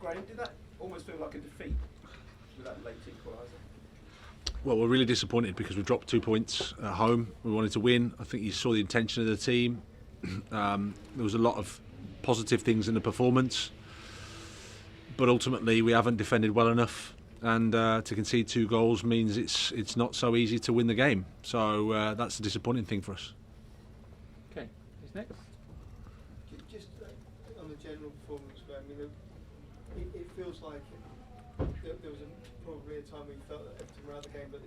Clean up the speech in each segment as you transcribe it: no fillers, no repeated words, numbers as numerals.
Graham, did that almost feel like a defeat with that late equaliser? Well, we're really disappointed because we dropped 2 points at home. We wanted to win. I think you saw the intention of the team. There was a lot of positive things in the performance, but ultimately we haven't defended well enough, and to concede 2 goals means it's not so easy to win the game. So that's the disappointing thing for us. Okay, who's next? Just on the general performance, I mean, it feels like there was probably a time when you felt that Everton were out of the game, but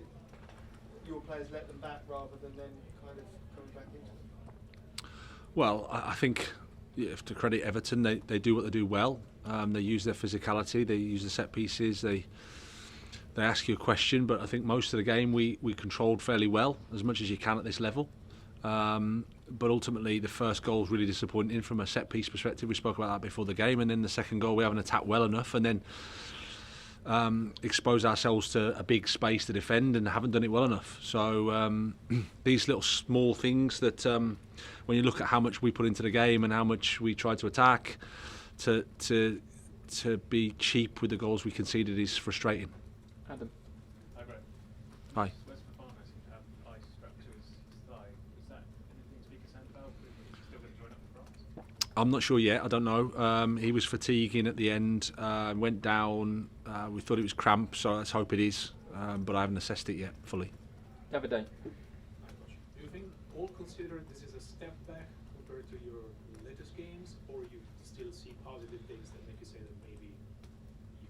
your players let them back rather than then kind of coming back into it. Well, I think you have to credit Everton. They do what they do well. They use their physicality. They use the set pieces. They ask you a question, but I think most of the game we controlled fairly well, as much as you can at this level. But ultimately, the first goal is really disappointing from a set piece perspective. We spoke about that before the game, and then the second goal we haven't attacked well enough, and then expose ourselves to a big space to defend and haven't done it well enough. So these little small things that when you look at how much we put into the game and how much we tried to attack, to be cheap with the goals we conceded is frustrating. Adam. Hi, Graham. Hi. Where's Fofana seemed to have ice strapped to his thigh? Is that anything to be concerned about? Is he still going to join up for France? I'm not sure yet. I don't know. He was fatiguing at the end, went down. We thought it was cramp, so let's hope it is. But I haven't assessed it yet fully. Have a day. Do you think, all considered, this is a step back compared to your latest games, or you still see positive things that make you say that maybe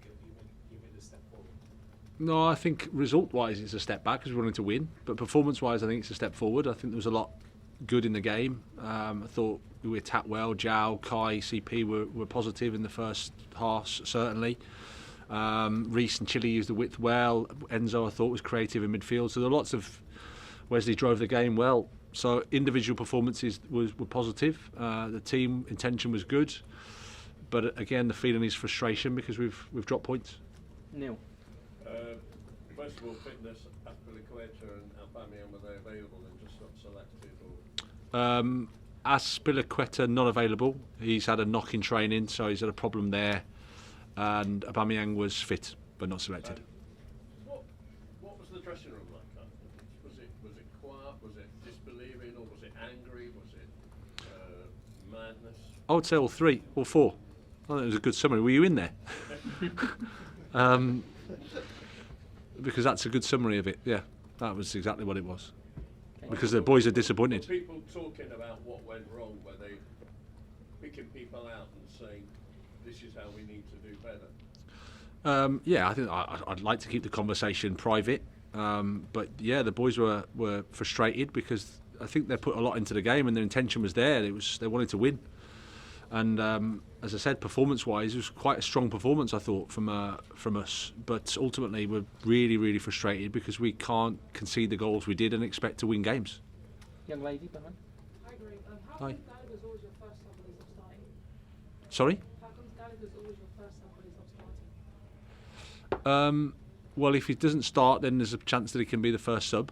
you made a step forward? No, I think result-wise it's a step back because we wanted to win. But performance-wise, I think it's a step forward. I think there was a lot good in the game. I thought we attacked well. João, Kai, CP were positive in the first half, certainly. Reece and Chile used the width well. Enzo, I thought, was creative in midfield. So there were lots of... Wesley drove the game well. So individual performances were positive. The team intention was good. But again, the feeling is frustration because we've dropped points. Neil. First of all, fitness, Azpi and Aubameyang, were they available and just not selected? Or? Azpilicueta not available. He's had a knock in training, so he's had a problem there. And Aubameyang was fit but not selected. What was the dressing room like afterwards? Was it quiet? Was it disbelieving? Or was it angry? Was it madness? I would say all 3 or 4. I think it was a good summary. Were you in there? Because that's a good summary of it. Yeah, that was exactly what it was. Because the boys are disappointed. People talking about what went wrong, were they picking people out and saying, this is how we need to do better? Yeah, I think I'd like to keep the conversation private. But yeah, the boys were frustrated because I think they put a lot into the game and their intention was there. They wanted to win. And as I said, performance-wise, it was quite a strong performance, I thought, from us. But ultimately, we're really, really frustrated because we can't concede the goals we did and expect to win games. Young lady behind. Hi, Graham. How Hi. come Gallagher's always your first sub when he's not starting? Sorry? How come Gallagher's always your first sub when he's not starting? Well, if he doesn't start, then there's a chance that he can be the first sub.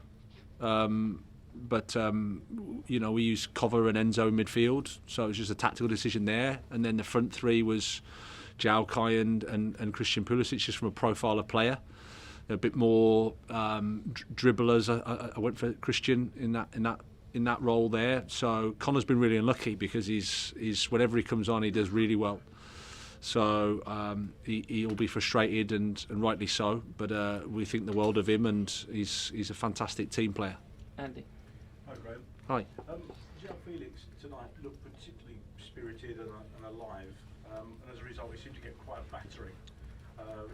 But we used Cover and Enzo in midfield, so it was just a tactical decision there. And then the front 3 was João, Kai and Christian Pulisic, just from a profile of player. They're a bit more dribblers. I went for Christian in that role there. So Connor's been really unlucky because he's whenever he comes on, he does really well. So he'll be frustrated and rightly so. But we think the world of him, and he's a fantastic team player. Andy. Hi, Graham. Hi. Felix tonight looked particularly spirited and alive, and as a result, he seemed to get quite a battering.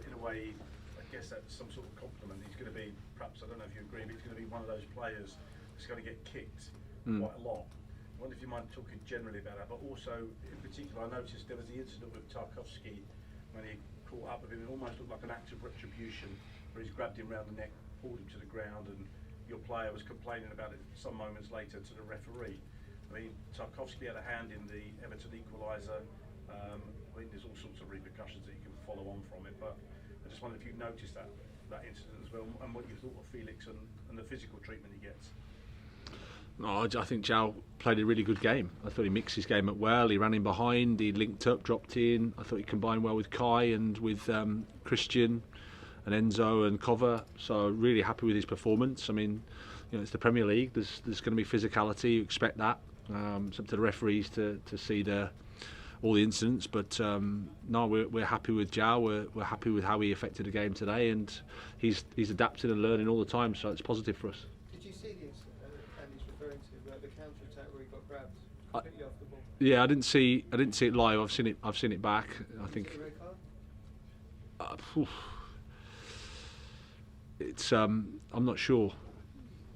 In a way, I guess that's some sort of compliment. He's going to be, perhaps, I don't know if you agree, but he's going to be one of those players that's going to get kicked quite a lot. I wonder if you mind talking generally about that, but also, in particular, I noticed there was the incident with Tarkowski when he caught up with him. It almost looked like an act of retribution, where he's grabbed him round the neck, pulled him to the ground, and your player was complaining about it some moments later to the referee. I mean, Tarkowski had a hand in the Everton equaliser. I think there's all sorts of repercussions that you can follow on from it, but I just wondered if you noticed that incident as well, and what you thought of Felix and the physical treatment he gets. No, I think Zhao played a really good game. I thought he mixed his game up well. He ran in behind, he linked up, dropped in. I thought he combined well with Kai and with Christian and Enzo and Cover. So really happy with his performance. I mean, you know, it's the Premier League. There's going to be physicality. You expect that. It's up to the referees to see all the incidents. But no, we're happy with Zhao. We're happy with how he affected the game today, and he's adapted and learning all the time. So it's positive for us. Did you see this? And he's referring to the counter attack where he got grabbed completely off the ball. Yeah, I didn't see it live. I've seen it back. I think. Was it a red card? It's I'm not sure.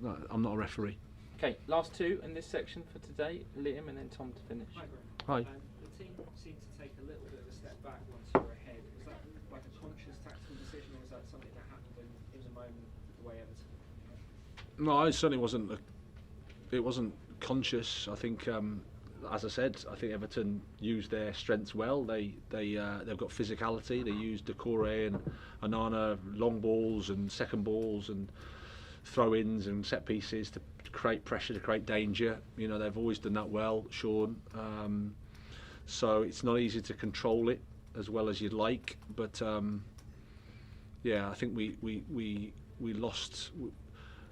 No, I'm not a referee. Okay, last two in this section for today. Liam and then Tom to finish. Hi, Graham. Hi. The team seemed to take a little bit of a step back once you were ahead. Was that like a conscious tactical decision, or was that something that happened when it was a moment the way Everton? No, it certainly wasn't. It wasn't conscious. I think, as I said, I think Everton used their strengths well. They've got physicality. They used Decore and Anana long balls and second balls and throw-ins and set pieces to create pressure, to create danger. You know, they've always done that well, Sean. So it's not easy to control it as well as you'd like. But yeah, I think we lost.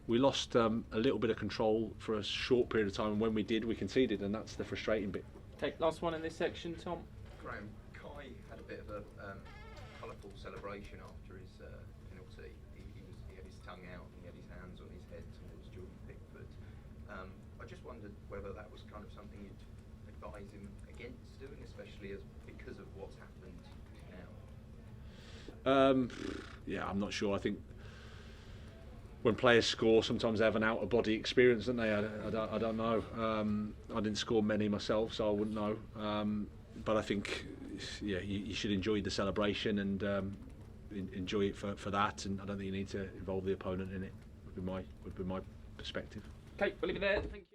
We lost a little bit of control for a short period of time, and when we did, we conceded, and that's the frustrating bit. Okay, last one in this section, Tom. Graham, Kai had a bit of a colourful celebration after his penalty. He had his tongue out and he had his hands on his head towards Jordan Pickford. I just wondered whether that was kind of something you'd advise him against doing, especially because of what's happened now. Yeah, I'm not sure. I think when players score, sometimes they have an out-of-body experience, don't they? I don't know. I didn't score many myself, so I wouldn't know. But I think, yeah, you should enjoy the celebration and enjoy it for that. And I don't think you need to involve the opponent in it. Would be my perspective. Okay, we'll leave it there. Thank you.